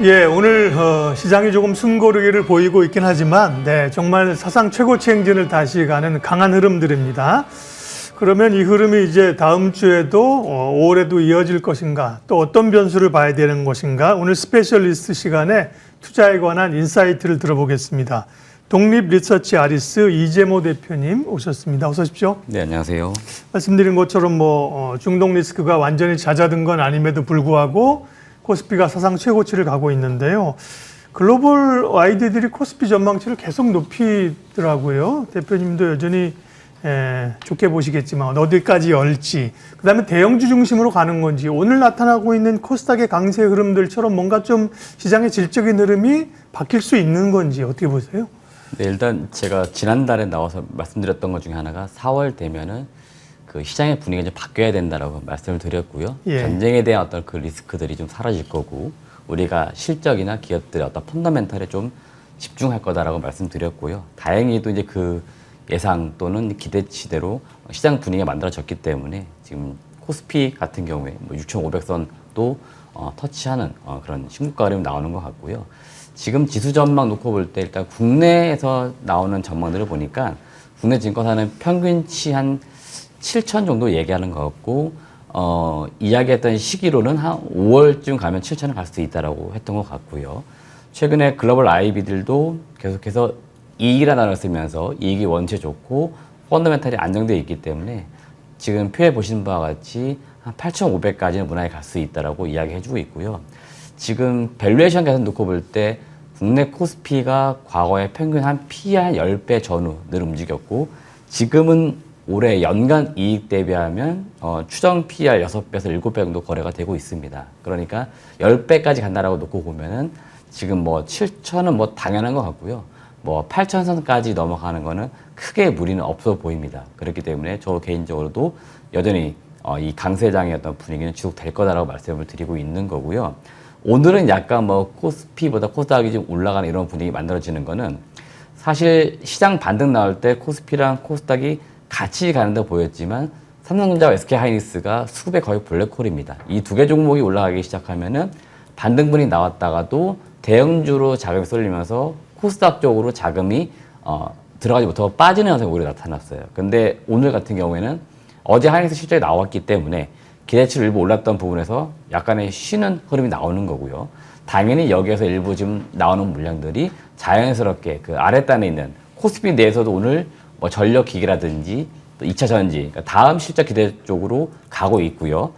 예, 오늘 시장이 조금 숨고르기를 보이고 있긴 하지만 정말 사상 최고치 행진을 다시 가는 강한 흐름들입니다. 그러면 이 흐름이 이제 다음 주에도 올해도 이어질 것인가, 또 어떤 변수를 봐야 되는 것인가, 오늘 스페셜리스트 시간에 투자에 관한 인사이트를 들어보겠습니다. 독립리서치 아리스 이재모 대표님 오셨습니다. 어서 오십시오. 네, 안녕하세요. 말씀드린 것처럼 중동 리스크가 완전히 잦아든 건 아님에도 불구하고 코스피가 사상 최고치를 가고 있는데요. 글로벌 YD들이 코스피 전망치를 계속 높이더라고요. 대표님도 여전히 좋게 보시겠지만 어디까지 열지, 그다음에 대형주 중심으로 가는 건지, 오늘 나타나고 있는 코스닥의 강세 흐름들처럼 뭔가 좀 시장의 질적인 흐름이 바뀔 수 있는 건지 어떻게 보세요? 네, 일단 제가 지난달에 나와서 말씀드렸던 것 중에 하나가 4월 되면은 그 시장의 분위기가 좀 바뀌어야 된다라고 말씀을 드렸고요. 예. 전쟁에 대한 어떤 그 리스크들이 좀 사라질 거고, 우리가 실적이나 기업들의 어떤 펀더멘털에 좀 집중할 거다라고 말씀드렸고요. 다행히도 이제 그 예상 또는 기대치대로 시장 분위기가 만들어졌기 때문에 지금 코스피 같은 경우에 6,500선도 터치하는 그런 신고가 흐름이 나오는 것 같고요. 지금 지수 전망 놓고 볼 때 일단 국내에서 나오는 전망들을 보니까 국내 증권사는 평균치 한 7천 정도 얘기하는 것 같고, 이야기했던 시기로는 한 5월쯤 가면 7천을 갈 수 있다라고 했던 것 같고요. 최근에 글로벌 IB들도 계속해서 이익이라 단어를 쓰면서 이익이 원체 좋고 펀더멘탈이 안정되어 있기 때문에 지금 표에 보시는 바와 같이 한 8,500까지는 무난히 갈 수 있다라고 이야기해주고 있고요. 지금 밸류에이션 계산 놓고 볼 때 국내 코스피가 과거에 평균 한 PE 한 10배 전후 늘 움직였고, 지금은 올해 연간 이익 대비하면 추정 PER 6배에서 7배 정도 거래가 되고 있습니다. 그러니까 10배까지 간다라고 놓고 보면은 지금 7천은 당연한 것 같고요. 8천선까지 넘어가는 거는 크게 무리는 없어 보입니다. 그렇기 때문에 저 개인적으로도 여전히 이 강세장의 어떤 분위기는 지속될 거다라고 말씀을 드리고 있는 거고요. 오늘은 약간 코스피보다 코스닥이 좀 올라가는 이런 분위기 만들어지는 거는, 사실 시장 반등 나올 때 코스피랑 코스닥이 같이 가는 데 보였지만 삼성전자와 SK하이닉스가 수급의 거의 블랙홀입니다. 이 두 개 종목이 올라가기 시작하면은 반등분이 나왔다가도 대형주로 자금이 쏠리면서 코스닥 쪽으로 자금이 들어가지 못하고 빠지는 현상이 오히려 나타났어요. 근데 오늘 같은 경우에는 어제 하이닉스 실적이 나왔기 때문에 기대치를 일부 올랐던 부분에서 약간의 쉬는 흐름이 나오는 거고요. 당연히 여기에서 일부 지금 나오는 물량들이 자연스럽게 그 아랫단에 있는 코스피 내에서도 오늘 전력기기라든지 또 2차 전지, 그러니까 다음 실적 기대 쪽으로 가고 있고요.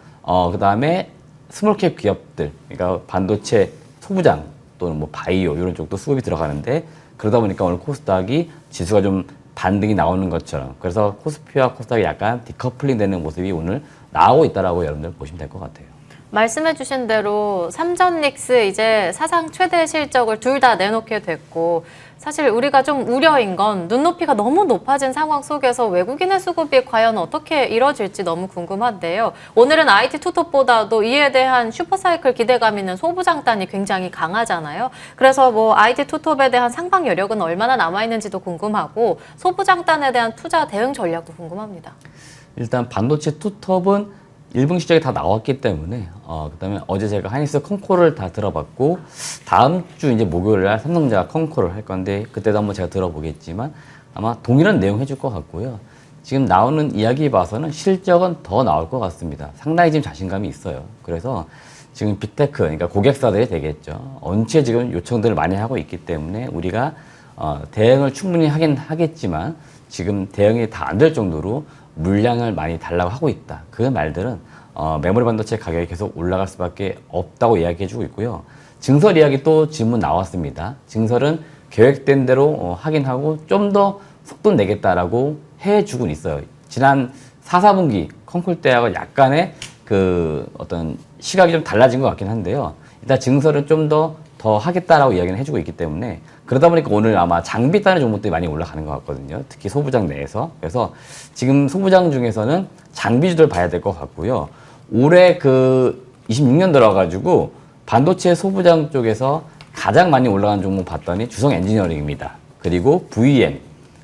그 다음에 스몰캡 기업들, 그러니까 반도체 소부장 또는 바이오 이런 쪽도 수급이 들어가는데, 그러다 보니까 오늘 코스닥이 지수가 좀 반등이 나오는 것처럼, 그래서 코스피와 코스닥이 약간 디커플링 되는 모습이 오늘 나오고 있다라고 여러분들 보시면 될 것 같아요. 말씀해주신 대로 삼전릭스 이제 사상 최대 실적을 둘 다 내놓게 됐고, 사실 우리가 좀 우려인 건 눈높이가 너무 높아진 상황 속에서 외국인의 수급이 과연 어떻게 이뤄질지 너무 궁금한데요. 오늘은 IT 투톱보다도 이에 대한 슈퍼사이클 기대감 있는 소부장단이 굉장히 강하잖아요. 그래서 IT 투톱에 대한 상방 여력은 얼마나 남아있는지도 궁금하고, 소부장단에 대한 투자 대응 전략도 궁금합니다. 일단 반도체 투톱은 1분기 실적이 다 나왔기 때문에 그다음에 어제 제가 하이닉스 컨콜을 다 들어봤고, 다음 주 이제 목요일 날 삼성전자 컨콜을 할 건데 그때도 한번 제가 들어보겠지만 아마 동일한 내용 해줄 것 같고요. 지금 나오는 이야기 봐서는 실적은 더 나올 것 같습니다. 상당히 지금 자신감이 있어요. 그래서 지금 빅테크, 그러니까 고객사들이 되겠죠. 언제 지금 요청들을 많이 하고 있기 때문에 우리가 대응을 충분히 하긴 하겠지만 지금 대응이 다 안 될 정도로 물량을 많이 달라고 하고 있다. 그 말들은 메모리 반도체 가격이 계속 올라갈 수밖에 없다고 이야기해주고 있고요. 증설 이야기 또 질문 나왔습니다. 증설은 계획된 대로 하긴 하고 좀 더 속도 내겠다라고 해주고는 있어요. 지난 4, 4분기 컨콜 때하고 약간의 그 어떤 시각이 좀 달라진 것 같긴 한데요. 일단 증설은 좀 더 하겠다라고 이야기는 해주고 있기 때문에, 그러다 보니까 오늘 아마 장비 따는 종목들이 많이 올라가는 것 같거든요. 특히 소부장 내에서. 그래서 지금 소부장 중에서는 장비주들 봐야 될 것 같고요. 올해 그 26년 들어가지고 반도체 소부장 쪽에서 가장 많이 올라간 종목 봤더니 주성 엔지니어링입니다. 그리고 VM,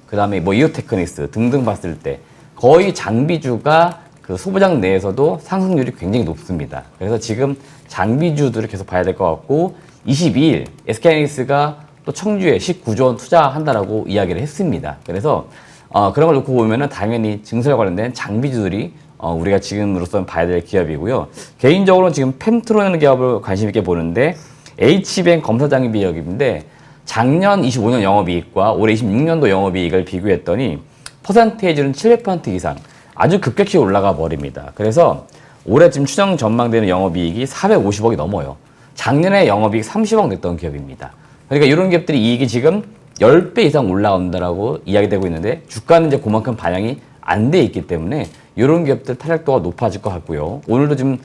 그 다음에 이오테크닉스 등등 봤을 때 거의 장비주가 그 소부장 내에서도 상승률이 굉장히 높습니다. 그래서 지금 장비주들을 계속 봐야 될 것 같고 22일 SK하이닉스가 또 청주에 19조 원 투자한다라고 이야기를 했습니다. 그래서 그런 걸 놓고 보면은 당연히 증설 관련된 장비주들이 우리가 지금으로서는 봐야 될 기업이고요. 개인적으로는 지금 펜트로라는 기업을 관심 있게 보는데 H뱅 검사장비업인데 작년 25년 영업이익과 올해 26년도 영업이익을 비교했더니 퍼센테이지는 700% 이상 아주 급격히 올라가 버립니다. 그래서 올해 지금 추정 전망되는 영업이익이 450억이 넘어요. 작년에 영업이익 30억 냈던 기업입니다. 그러니까 이런 기업들이 이익이 지금 10배 이상 올라온다라고 이야기되고 있는데 주가는 이제 그만큼 반영이 안 돼 있기 때문에 이런 기업들 탄력도가 높아질 것 같고요. 오늘도 지금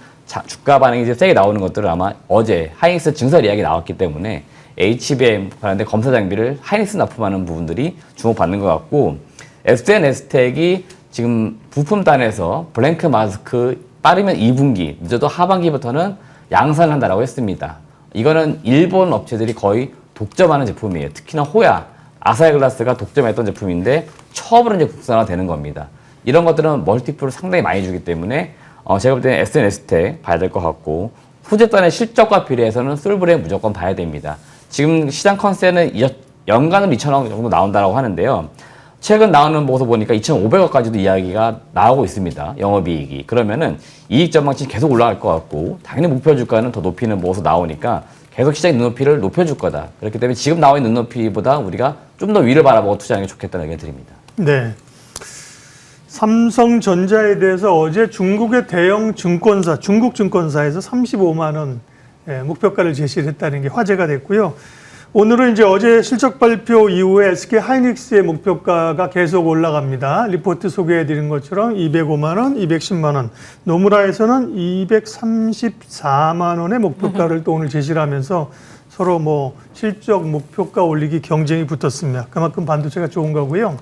주가 반응이 이제 세게 나오는 것들은 아마 어제 하이닉스 증설 이야기 나왔기 때문에 HBM 관련된 검사 장비를 하이닉스 납품하는 부분들이 주목받는 것 같고 SNS텍이 지금 부품단에서 블랭크 마스크 빠르면 2분기, 늦어도 하반기부터는 양산을 한다라고 했습니다. 이거는 일본 업체들이 거의 독점하는 제품이에요. 특히나 호야, 아사히 글라스가 독점했던 제품인데 처음으로 이제 국산화 되는 겁니다. 이런 것들은 멀티플을 상당히 많이 주기 때문에 제가 볼 때는 SNS텍 봐야 될 것 같고 후제단의 실적과 비례해서는 솔브레 무조건 봐야 됩니다. 지금 시장 컨센은 연간으로 2,000억 정도 나온다고 하는데요. 최근 나오는 보고서 보니까 2,500억까지도 이야기가 나오고 있습니다. 영업이익이. 그러면은 이익 전망치 계속 올라갈 것 같고 당연히 목표 주가는 더 높이는 보고서 나오니까 계속 시장의 눈높이를 높여줄 거다. 그렇기 때문에 지금 나와 있는 눈높이보다 우리가 좀 더 위를 바라보고 투자하는 게 좋겠다는 의견 드립니다. 네. 삼성전자에 대해서 어제 중국의 대형 증권사, 중국 증권사에서 35만 원 목표가를 제시를 했다는 게 화제가 됐고요. 오늘은 이제 어제 실적 발표 이후에 SK 하이닉스의 목표가가 계속 올라갑니다. 리포트 소개해 드린 것처럼 205만 원, 210만 원. 노무라에서는 234만 원의 목표가를 또 오늘 제시를 하면서 서로 뭐 실적 목표가 올리기 경쟁이 붙었습니다. 그만큼 반도체가 좋은 거고요.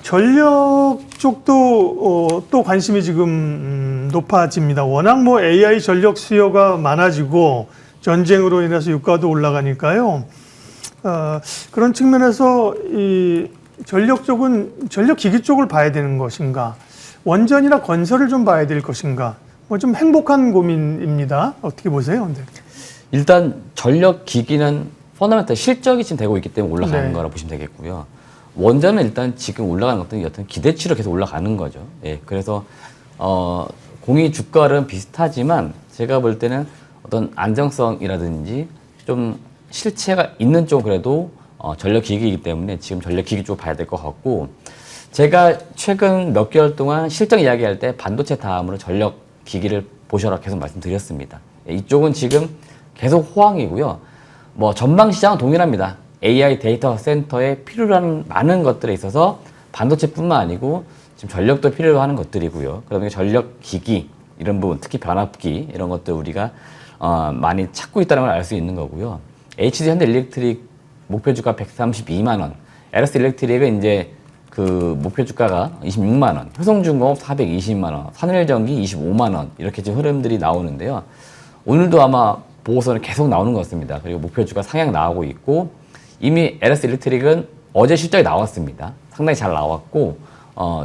전력 쪽도 또 관심이 지금 높아집니다. 워낙 뭐 AI 전력 수요가 많아지고 전쟁으로 인해서 유가도 올라가니까요. 그런 측면에서 이 전력 쪽은 전력 기기 쪽을 봐야 되는 것인가, 원전이나 건설을 좀 봐야 될 것인가, 뭐 좀 행복한 고민입니다. 어떻게 보세요? 네. 일단 전력 기기는 펀더멘탈 실적이 지금 되고 있기 때문에 올라가는 네. 거라 보시면 되겠고요. 원전은 일단 지금 올라가는 것들은 여튼 기대치로 계속 올라가는 거죠. 예, 그래서 공이 주가는 비슷하지만 제가 볼 때는 어떤 안정성이라든지 좀 실체가 있는 쪽 그래도 전력 기기이기 때문에 지금 전력 기기 쪽 봐야 될 것 같고 제가 최근 몇 개월 동안 실적 이야기할 때 반도체 다음으로 전력 기기를 보셔라 계속 말씀드렸습니다. 예, 이쪽은 지금 계속 호황이고요. 뭐 전방 시장은 동일합니다. AI 데이터 센터에 필요한 많은 것들에 있어서 반도체뿐만 아니고 지금 전력도 필요로 하는 것들이고요. 그러면 전력 기기 이런 부분, 특히 변압기 이런 것들 우리가 많이 찾고 있다는 걸 알 수 있는 거고요. HD 현대일렉트릭 목표 주가 132만 원, LS 일렉트릭은 이제 그 목표 주가가 26만 원, 효성중공업 420만 원, 산일전기 25만 원 이렇게 지금 흐름들이 나오는데요. 오늘도 아마 보고서는 계속 나오는 것 같습니다. 그리고 목표 주가 상향 나오고 있고 이미 LS 일렉트릭은 어제 실적이 나왔습니다. 상당히 잘 나왔고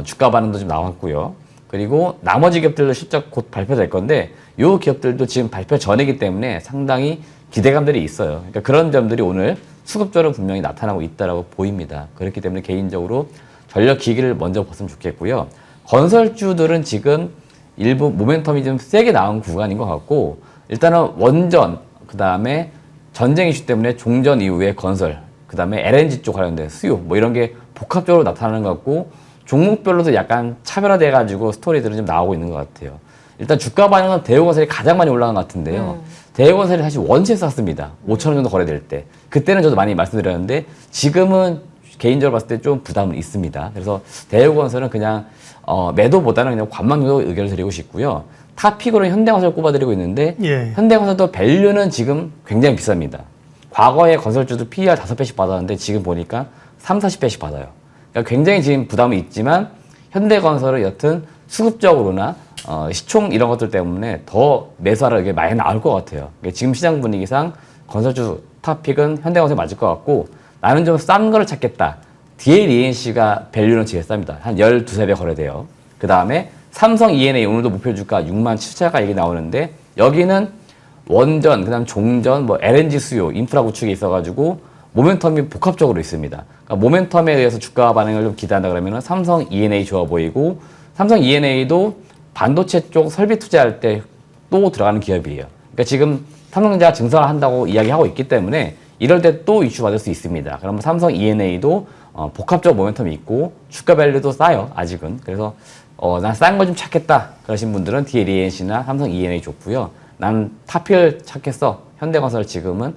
주가 반응도 좀 나왔고요. 그리고 나머지 기업들도 실적 곧 발표될 건데 이 기업들도 지금 발표 전이기 때문에 상당히 기대감들이 있어요. 그러니까 그런 점들이 오늘 수급적으로 분명히 나타나고 있다고 보입니다. 그렇기 때문에 개인적으로 전력 기기를 먼저 봤으면 좋겠고요. 건설주들은 지금 일부 모멘텀이 좀 세게 나온 구간인 것 같고 일단은 원전, 그 다음에 전쟁 이슈 때문에 종전 이후에 건설, 그 다음에 LNG 쪽 관련된 수요 뭐 이런 게 복합적으로 나타나는 것 같고 종목별로도 약간 차별화돼가지고 스토리들은 좀 나오고 있는 것 같아요. 일단 주가 반응은 대우건설이 가장 많이 올라간 것 같은데요. 대우건설이 사실 원시에 쌌습니다. 5천 원 정도 거래될 때. 그때는 저도 많이 말씀드렸는데 지금은 개인적으로 봤을 때 좀 부담은 있습니다. 그래서 대우건설은 그냥 매도보다는 그냥 관망 정도 의견을 드리고 싶고요. 탑픽으로 현대건설 꼽아드리고 있는데 예. 현대건설도 밸류는 지금 굉장히 비쌉니다. 과거에 건설주도 PER 5배씩 받았는데 지금 보니까 3, 40배씩 받아요. 그러니까 굉장히 지금 부담은 있지만 현대건설은 여튼 수급적으로나 시총 이런 것들 때문에 더 매수하라 이게 많이 나올 것 같아요. 그러니까 지금 시장 분위기상 건설주 탑픽은 현대건설이 맞을 것 같고 나는 좀 싼 거를 찾겠다. DLENC가 밸류는 제일 쌉니다. 한 12~13배 거래돼요. 그 다음에 삼성 ENA 오늘도 목표 주가 6만 7천가 얘기 나오는데 여기는 원전, 그다음 종전, 뭐 LNG 수요, 인프라 구축이 있어가지고 모멘텀이 복합적으로 있습니다. 그러니까 모멘텀에 의해서 주가 반응을 좀 기대한다 그러면은 삼성 E&A 좋아 보이고 삼성 E&A도 반도체 쪽 설비 투자할 때 또 들어가는 기업이에요. 그러니까 지금 삼성전자 증설한다고 이야기하고 있기 때문에 이럴 때 또 이슈 받을 수 있습니다. 그러면 삼성 E&A도 복합적 모멘텀이 있고 주가 밸류도 싸요. 아직은. 그래서 난 싼 거 좀 찾겠다 그러신 분들은 DLENC나 삼성 E&A 좋고요. 난 타필 찾겠어. 현대건설 지금은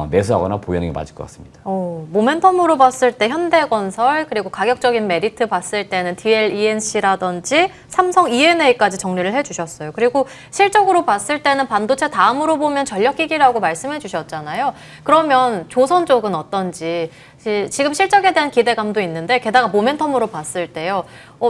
매수하거나 보유하는 게 맞을 것 같습니다. 모멘텀으로 봤을 때 현대건설 그리고 가격적인 메리트 봤을 때는 DLENC라든지 삼성 E&A까지 정리를 해주셨어요. 그리고 실적으로 봤을 때는 반도체 다음으로 보면 전력기기라고 말씀해 주셨잖아요. 그러면 조선 쪽은 어떤지 지금 실적에 대한 기대감도 있는데 게다가 모멘텀으로 봤을 때요.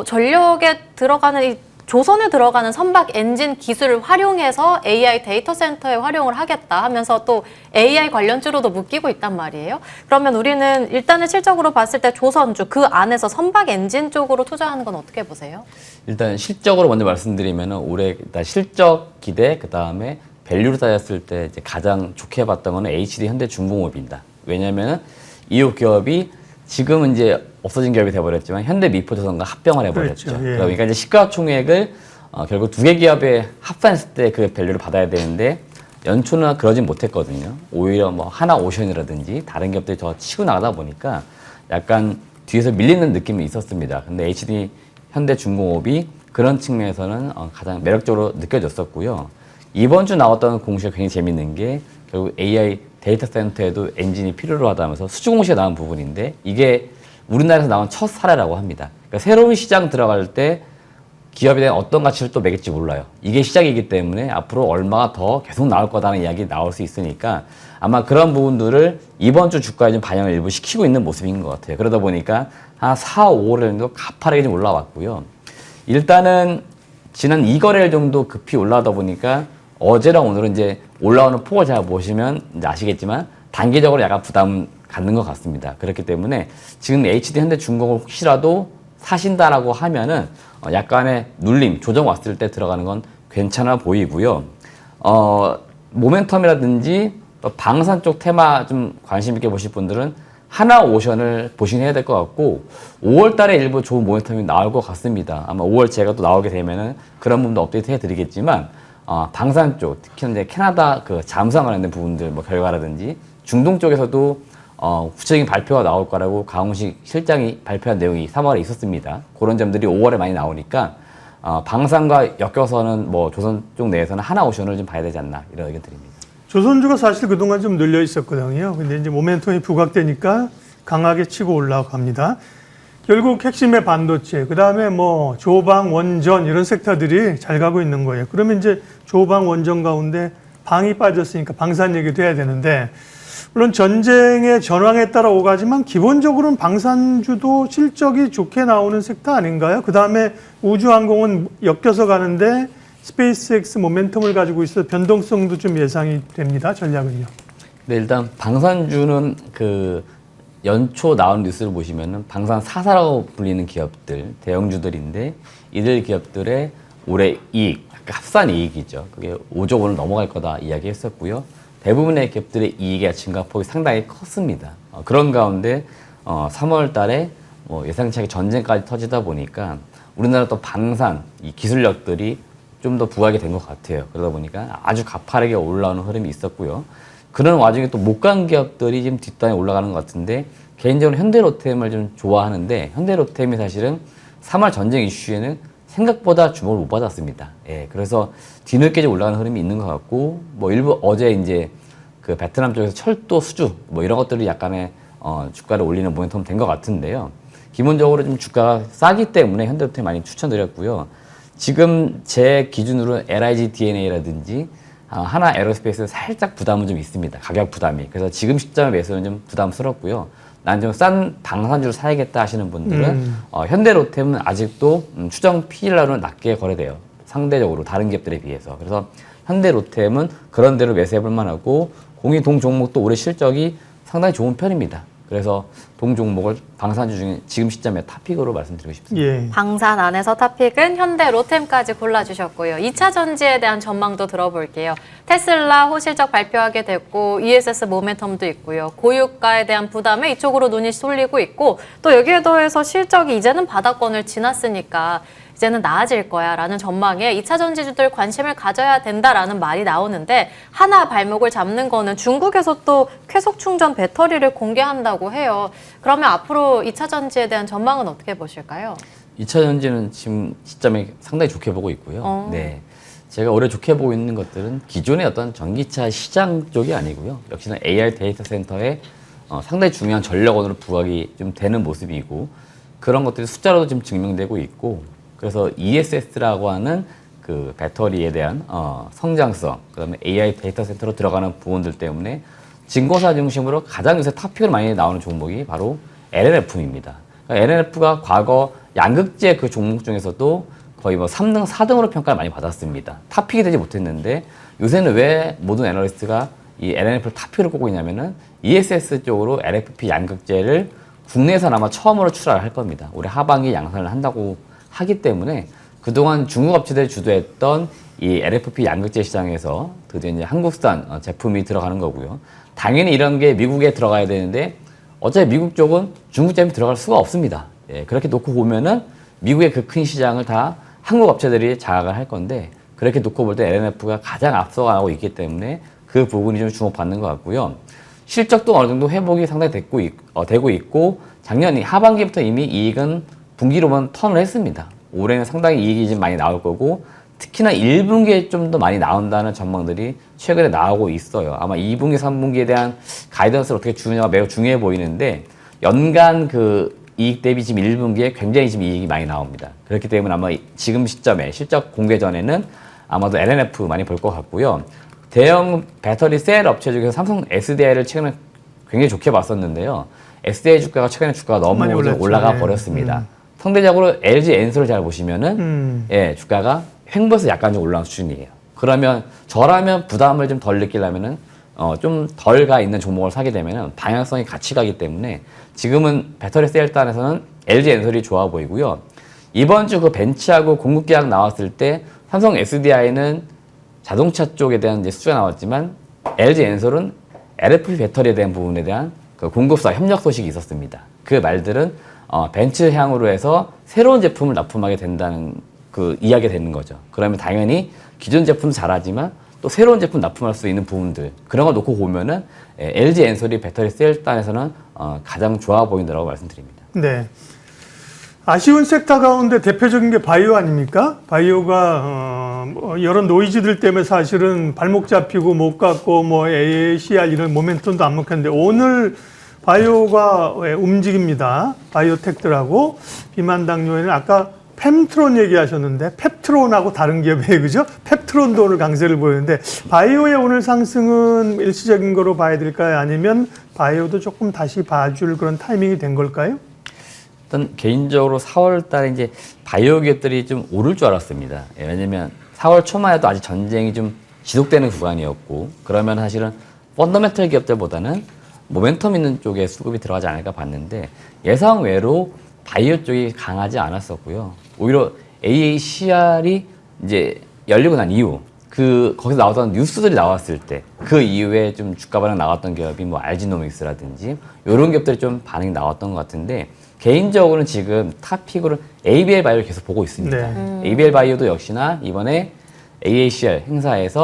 전력에 들어가는 이 조선에 들어가는 선박 엔진 기술을 활용해서 AI 데이터 센터에 활용을 하겠다 하면서 또 AI 관련주로도 묶이고 있단 말이에요. 그러면 우리는 일단은 실적으로 봤을 때 조선주 그 안에서 선박 엔진 쪽으로 투자하는 건 어떻게 보세요? 일단 실적으로 먼저 말씀드리면은 올해 일단 실적 기대 그다음에 밸류로 따졌을 때 이제 가장 좋게 봤던 거는 HD 현대중공업입니다. 왜냐면은 이 기업이 지금은 이제 없어진 기업이 돼버렸지만 현대미포조선과 합병을 해버렸죠. 그렇죠. 예. 그러니까 이제 시가총액을 결국 두 개 기업에 합산했을 때 그 밸류를 받아야 되는데 연초는 그러진 못했거든요. 오히려 뭐 하나오션이라든지 다른 기업들이 더 치고 나가다 보니까 약간 뒤에서 밀리는 느낌이 있었습니다. 근데 HD 현대중공업이 그런 측면에서는 가장 매력적으로 느껴졌었고요. 이번 주 나왔던 공시가 굉장히 재밌는 게 결국 AI 데이터 센터에도 엔진이 필요로 하다면서 수주 공시가 나온 부분인데 이게 우리나라에서 나온 첫 사례라고 합니다. 그러니까 새로운 시장 들어갈 때 기업에 대한 어떤 가치를 또 매길지 몰라요. 이게 시작이기 때문에 앞으로 얼마가 더 계속 나올 거다는 이야기 나올 수 있으니까 아마 그런 부분들을 이번 주 주가에 좀 반영을 일부 시키고 있는 모습인 것 같아요. 그러다 보니까 한 4, 5월 정도 가파르게 좀 올라왔고요. 일단은 지난 2거래일 정도 급히 올라오다 보니까 어제랑 오늘은 이제 올라오는 폭을 잘 보시면 이제 아시겠지만 단기적으로 약간 부담 갖는 것 같습니다. 그렇기 때문에 지금 HD 현대중공업 혹시라도 사신다라고 하면은 약간의 눌림, 조정 왔을 때 들어가는 건 괜찮아 보이고요. 모멘텀이라든지 방산 쪽 테마 좀 관심 있게 보실 분들은 하나오션을 보시해야 될 것 같고 5월 달에 일부 좋은 모멘텀이 나올 것 같습니다. 아마 5월 제가 또 나오게 되면은 그런 부분도 업데이트 해드리겠지만 방산 쪽, 특히 이제 캐나다 그 잠수함 관련된 부분들 뭐 결과라든지 중동 쪽에서도 구체적인 발표가 나올 거라고 강훈식 실장이 발표한 내용이 3월에 있었습니다. 그런 점들이 5월에 많이 나오니까 방산과 엮여서는 뭐 조선 쪽 내에서는 하나오션을 좀 봐야 되지 않나 이런 의견 드립니다. 조선주가 사실 그동안 좀 눌려 있었거든요. 근데 이제 모멘텀이 부각되니까 강하게 치고 올라갑니다. 결국 핵심의 반도체, 그 다음에 뭐 조방, 원전 이런 섹터들이 잘 가고 있는 거예요. 그러면 이제 조방, 원전 가운데 방이 빠졌으니까 방산 얘기도 해야 되는데 물론 전쟁의 전황에 따라 오가지만 기본적으로는 방산주도 실적이 좋게 나오는 섹터 아닌가요? 그 다음에 우주항공은 엮여서 가는데 스페이스X 모멘텀을 가지고 있어 변동성도 좀 예상이 됩니다. 전략은요. 네, 일단 방산주는 그 연초 나온 뉴스를 보시면은 방산 4사라고 불리는 기업들, 대형주들인데 이들 기업들의 올해 이익, 합산 이익이죠. 그게 5조 원을 넘어갈 거다 이야기했었고요. 대부분의 기업들의 이익의 증가폭이 상당히 컸습니다. 그런 가운데 3월 달에 뭐 예상치 않게 전쟁까지 터지다 보니까 우리나라 또 방산, 이 기술력들이 좀 더 부각이 된 것 같아요. 그러다 보니까 아주 가파르게 올라오는 흐름이 있었고요. 그런 와중에 또 못 간 기업들이 지금 뒷단에 올라가는 것 같은데 개인적으로 현대로템을 좀 좋아하는데 현대로템이 사실은 3월 전쟁 이슈에는 생각보다 주목을 못 받았습니다. 예, 그래서 뒤늦게 좀 올라가는 흐름이 있는 것 같고 뭐 일부 어제 이제 그 베트남 쪽에서 철도 수주 뭐 이런 것들이 약간의 주가를 올리는 모멘텀 된 것 같은데요. 기본적으로 좀 주가가 싸기 때문에 현대로템 많이 추천드렸고요. 지금 제 기준으로 LIG DNA라든지 하나 에어로스페이스 살짝 부담은 좀 있습니다. 가격 부담이. 그래서 지금 시점에 매수는 좀 부담스럽고요. 난 좀 싼 방산주를 사야겠다 하시는 분들은 현대로템은 아직도 추정 PER로는 낮게 거래돼요. 상대적으로 다른 기업들에 비해서. 그래서 현대로템은 그런 대로 매수해볼 만하고 공이 동 종목도 올해 실적이 상당히 좋은 편입니다. 그래서 동 종목을 방산주 중에 지금 시점에 탑픽으로 말씀드리고 싶습니다. 예. 방산 안에서 탑픽은 현대, 로템까지 골라주셨고요. 2차 전지에 대한 전망도 들어볼게요. 테슬라 호실적 발표하게 됐고 ESS 모멘텀도 있고요. 고유가에 대한 부담에 이쪽으로 눈이 쏠리고 있고 또 여기에 더해서 실적이 이제는 바닥권을 지났으니까 이제는 나아질 거야 라는 전망에 2차 전지주들 관심을 가져야 된다라는 말이 나오는데 하나 발목을 잡는 거는 중국에서 또 쾌속 충전 배터리를 공개한다고 해요. 그러면 앞으로 2차 전지에 대한 전망은 어떻게 보실까요? 2차 전지는 지금 시점에 상당히 좋게 보고 있고요. 네. 제가 올해 좋게 보고 있는 것들은 기존의 어떤 전기차 시장 쪽이 아니고요. 역시나 AI 데이터 센터에 상당히 중요한 전력원으로 부각이 좀 되는 모습이고 그런 것들이 숫자로도 지금 증명되고 있고 그래서 ESS라고 하는 그 배터리에 대한 성장성, 그다음에 AI 데이터 센터로 들어가는 부분들 때문에 증거사 중심으로 가장 요새 탑픽으로 많이 나오는 종목이 바로 LNF입니다. 그러니까 LNF가 과거 양극재 그 종목 중에서도 거의 뭐 3등, 4등으로 평가를 많이 받았습니다. 탑픽이 되지 못했는데 요새는 왜 모든 애널리스트가 이 LNF를 탑픽으로 꼽고 있냐면은 ESS 쪽으로 LFP 양극재를 국내에서는 아마 처음으로 출하를 할 겁니다. 올해 하반기 양산을 한다고 하기 때문에 그동안 중국 업체들이 주도했던 이 LFP 양극재 시장에서 드디어 이제 한국산 제품이 들어가는 거고요. 당연히 이런 게 미국에 들어가야 되는데 어차피 미국 쪽은 중국 제품이 들어갈 수가 없습니다. 예, 그렇게 놓고 보면은 미국의 그 큰 시장을 다 한국 업체들이 장악을 할 건데 그렇게 놓고 볼 때 LNF가 가장 앞서가고 있기 때문에 그 부분이 좀 주목받는 것 같고요. 실적도 어느 정도 회복이 상당히 되고 있고 작년 하반기부터 이미 이익은 분기로만 턴을 했습니다. 올해는 상당히 이익이 좀 많이 나올 거고 특히나 1분기에 좀 더 많이 나온다는 전망들이 최근에 나오고 있어요. 아마 2분기, 3분기에 대한 가이던스를 어떻게 주느냐가 매우 중요해 보이는데 연간 그 이익 대비 지금 1분기에 굉장히 지금 이익이 많이 나옵니다. 그렇기 때문에 아마 지금 시점에 실적 공개 전에는 아마도 LNF 많이 볼 것 같고요. 대형 배터리 셀 업체 중에서 삼성 SDI를 최근에 굉장히 좋게 봤었는데요. SDI 주가가 최근에 주가가 너무 많이 올라가 네. 버렸습니다. 상대적으로 LG 엔솔을 잘 보시면은 예, 주가가 횡보해서 약간 좀 올라온 수준이에요. 그러면 저라면 부담을 좀 덜 느끼려면은 좀 덜 가 있는 종목을 사게 되면은 방향성이 같이 가기 때문에 지금은 배터리 셀 단에서는 LG 엔솔이 좋아 보이고요. 이번 주 그 벤치하고 공급 계약 나왔을 때 삼성 SDI는 자동차 쪽에 대한 이제 수주가 나왔지만 LG 엔솔은 LFP 배터리에 대한 부분에 대한 그 공급사 협력 소식이 있었습니다. 그 말들은 벤츠 향으로 해서 새로운 제품을 납품하게 된다는 그 이야기가 되는 거죠. 그러면 당연히 기존 제품도 잘하지만 또 새로운 제품 납품할 수 있는 부분들 그런 거 놓고 보면은 LG 엔솔이 배터리 셀 단에서는 가장 좋아 보인다고 말씀드립니다. 네. 아쉬운 섹터 가운데 대표적인 게 바이오 아닙니까? 바이오가 여러 노이즈들 때문에 사실은 발목 잡히고 못 갔고 뭐 AACR 이런 모멘텀도 안 먹혔는데 오늘 바이오가 움직입니다. 바이오텍들하고 비만 당뇨에는 아까 펩트론 얘기하셨는데 펩트론하고 다른 기업이에요, 그죠? 펩트론도 오늘 강세를 보이는데 바이오의 오늘 상승은 일시적인 거로 봐야 될까요? 아니면 바이오도 조금 다시 봐줄 그런 타이밍이 된 걸까요? 일단 개인적으로 4월 달에 이제 바이오 기업들이 좀 오를 줄 알았습니다. 왜냐면 4월 초만 해도 아직 전쟁이 좀 지속되는 구간이었고 그러면 사실은 펀더멘털 기업들보다는 모멘텀 있는 쪽에 수급이 들어가지 않을까 봤는데 예상 외로 바이오 쪽이 강하지 않았었고요. 오히려 AACR이 이제 열리고 난 이후 거기서 나왔던 뉴스들이 나왔을 때 그 이후에 좀 주가 반응 나왔던 기업이 뭐 알지노믹스라든지 이런 기업들이 좀 반응이 나왔던 것 같은데 개인적으로는 지금 탑픽으로 ABL 바이오를 계속 보고 있습니다. 네. ABL 바이오도 역시나 이번에 AACR 행사에서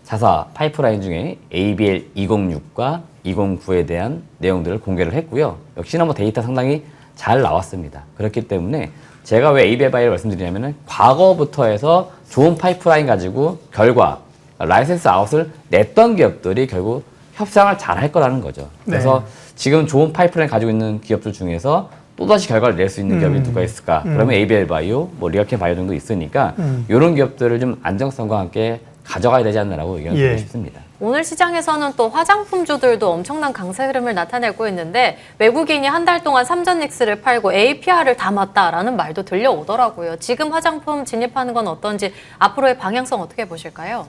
자사 파이프라인 중에 ABL 206과 209에 대한 내용들을 공개를 했고요. 역시나 뭐 데이터 상당히 잘 나왔습니다. 그렇기 때문에 제가 왜 ABL 바이오를 말씀드리냐면은 과거부터 해서 좋은 파이프라인 가지고 결과 라이센스 아웃을 냈던 기업들이 결국 협상을 잘 할 거라는 거죠. 그래서 지금 좋은 파이프라인 가지고 있는 기업들 중에서 또다시 결과를 낼 수 있는 기업이 누가 있을까? 그러면 ABL 바이오, 뭐 리어캠 바이오 정도 있으니까 이런 기업들을 좀 안정성과 함께 가져가야 되지 않나라고 의견을 드리고 싶습니다. 오늘 시장에서는 또 화장품주들도 엄청난 강세 흐름을 나타내고 있는데 외국인이 한 달 동안 삼전닉스를 팔고 APR을 담았다라는 말도 들려오더라고요. 지금 화장품 진입하는 건 어떤지 앞으로의 방향성 어떻게 보실까요?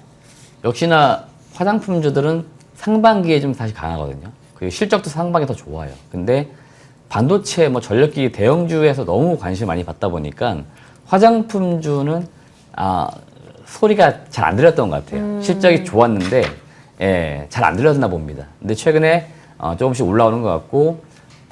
역시나 화장품주들은 상반기에 좀 다시 강하거든요. 그 실적도 상반기 더 좋아요. 근데 반도체 뭐 전력기기 대형주에서 너무 관심을 많이 받다 보니까 화장품주는 소리가 잘 안 들렸던 것 같아요. 실적이 좋았는데 예, 잘 안 들렸나 봅니다. 근데 최근에 조금씩 올라오는 것 같고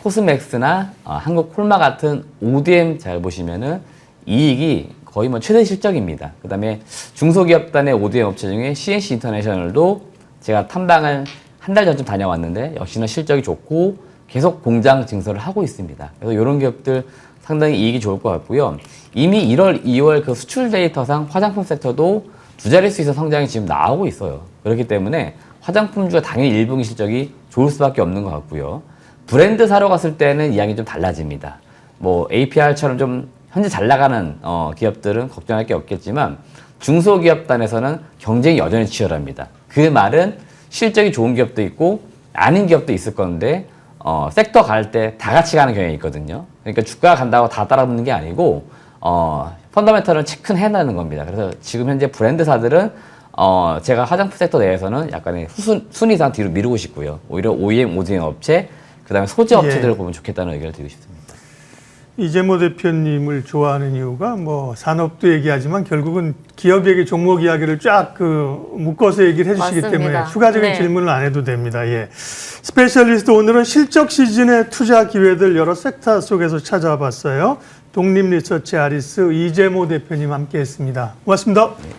코스맥스나 한국 콜마 같은 ODM 잘 보시면은 이익이 거의 뭐 최대 실적입니다. 그다음에 중소기업단의 ODM 업체 중에 CNC 인터내셔널도 제가 탐방을 한 달 전쯤 다녀왔는데 역시나 실적이 좋고 계속 공장 증설을 하고 있습니다. 그래서 이런 기업들 상당히 이익이 좋을 것 같고요. 이미 1월, 2월 그 수출 데이터상 화장품 섹터도 두 자릿수 이상 성장이 지금 나오고 있어요. 그렇기 때문에 화장품주가 당연히 1분기 실적이 좋을 수밖에 없는 것 같고요. 브랜드 사러 갔을 때는 이야기 좀 달라집니다. 뭐 APR처럼 좀 현재 잘 나가는 기업들은 걱정할 게 없겠지만 중소기업단에서는 경쟁이 여전히 치열합니다. 그 말은 실적이 좋은 기업도 있고 아닌 기업도 있을 건데 섹터 갈 때 다 같이 가는 경향이 있거든요. 그러니까 주가가 간다고 다 따라붙는 게 아니고 펀더멘털은 체크는 해나는 겁니다. 그래서 지금 현재 브랜드사들은 제가 화장품 섹터 내에서는 약간의 순위상 뒤로 미루고 싶고요. 오히려 OEM, ODM 업체, 그 다음에 소재 업체들을 보면 좋겠다는 의견을 드리고 싶습니다. 이재모 대표님을 좋아하는 이유가 뭐 산업도 얘기하지만 결국은 기업에게 종목 이야기를 쫙 묶어서 얘기를 해주시기 맞습니다. 때문에 추가적인 네. 질문을 안 해도 됩니다. 예. 스페셜리스트 오늘은 실적 시즌의 투자 기회들 여러 섹터 속에서 찾아봤어요. 독립리서치 아리스 이재모 대표님 함께했습니다. 고맙습니다. 네.